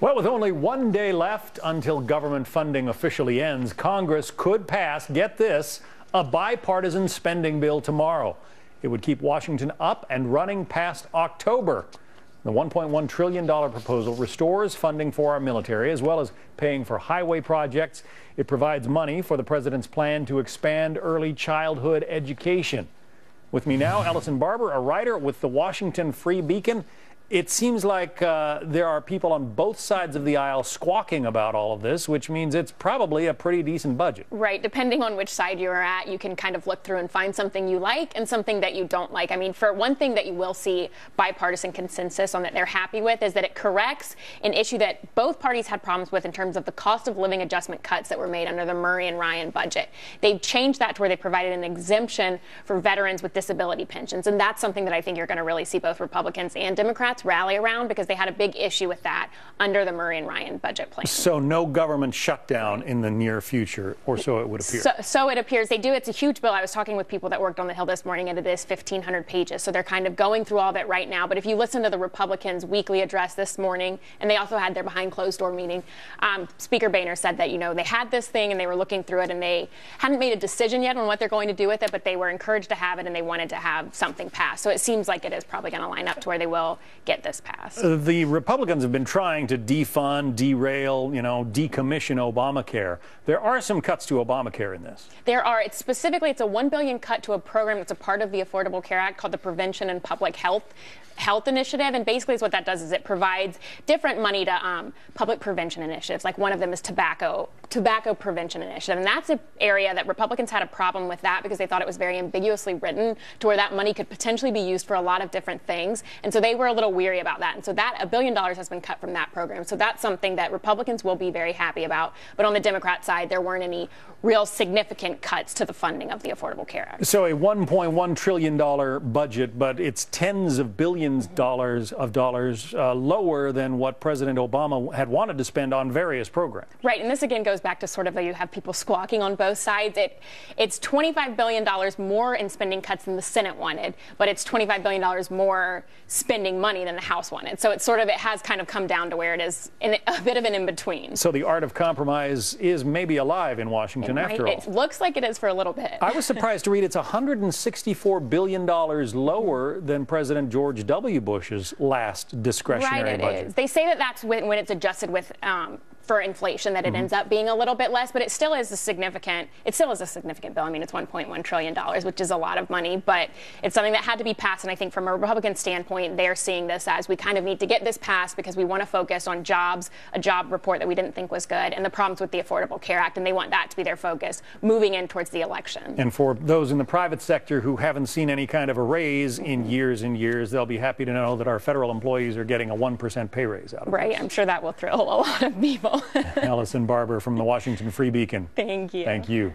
Well, with only one day left until government funding officially ends, Congress could pass, get this, a bipartisan spending bill tomorrow. It would keep Washington up and running past October. The $1.1 trillion proposal restores funding for our military, as well as paying for highway projects. It provides money for the president's plan to expand early childhood education. With me now, Allison Barber, a writer with the Washington Free Beacon. It seems like there are people on both sides of the aisle squawking about all of this, which means it's probably a pretty decent budget. Right. Depending on which side you're at, you can kind of look through and find something you like and something that you don't like. I mean, for one thing that you will see bipartisan consensus on that they're happy with is that it corrects an issue that both parties had problems with in terms of the cost of living adjustment cuts that were made under the Murray and Ryan budget. They've changed that to where they provided an exemption for veterans with disability pensions. And that's something that I think you're going to really see both Republicans and Democrats rally around, because they had a big issue with that under the Murray and Ryan budget plan. So no government shutdown in the near future, or so it would appear. So it appears they do. It's a huge bill. I was talking with people that worked on the Hill this morning, and it is 1,500 pages. So they're kind of going through all of it right now. But if you listen to the Republicans' weekly address this morning, and they also had their behind closed door meeting, Speaker Boehner said that, you know, they had this thing and they were looking through it, and they hadn't made a decision yet on what they're going to do with it, but they were encouraged to have it and they wanted to have something passed. So it seems like it is probably going to line up to where they will get this passed. The Republicans have been trying to defund, derail, decommission Obamacare. There are some cuts to Obamacare in this. There are. It's a $1 billion cut to a program that's a part of the Affordable Care Act called the Prevention and Public Health Initiative. And basically what that does is it provides different money to public prevention initiatives. Like one of them is tobacco prevention initiative. And that's an area that Republicans had a problem with that because they thought it was very ambiguously written to where that money could potentially be used for a lot of different things. And so they were a little weary about that. And so that $1 billion has been cut from that program. So that's something that Republicans will be very happy about. But on the Democrat side, there weren't any real significant cuts to the funding of the Affordable Care Act. So a $1.1 trillion budget, but it's tens of billions of dollars lower than what President Obama had wanted to spend on various programs. Right, and this again goes back to sort of you have people squawking on both sides. It's $25 billion more in spending cuts than the Senate wanted, but it's $25 billion more spending money than the House wanted. So it has kind of come down to where it is in a bit of an in-between. So the art of compromise is maybe alive in Washington after all. It looks like it is for a little bit. I was surprised to read it's $164 billion lower than President George W. Bush's last discretionary budget. Right, it is. They say that that's when it's adjusted with for inflation, that it ends up being a little bit less, but it still is a significant bill. I mean, it's $1.1 trillion, which is a lot of money, but it's something that had to be passed. And I think from a Republican standpoint, they're seeing this as we kind of need to get this passed because we want to focus on jobs, a job report that we didn't think was good, and the problems with the Affordable Care Act. And they want that to be their focus moving in towards the election. And for those in the private sector who haven't seen any kind of a raise in years and years, they'll be happy to know that our federal employees are getting a 1% pay raise out of it. Right. I'm sure that will thrill a lot of people. Allison Barber from the Washington Free Beacon. Thank you. Thank you.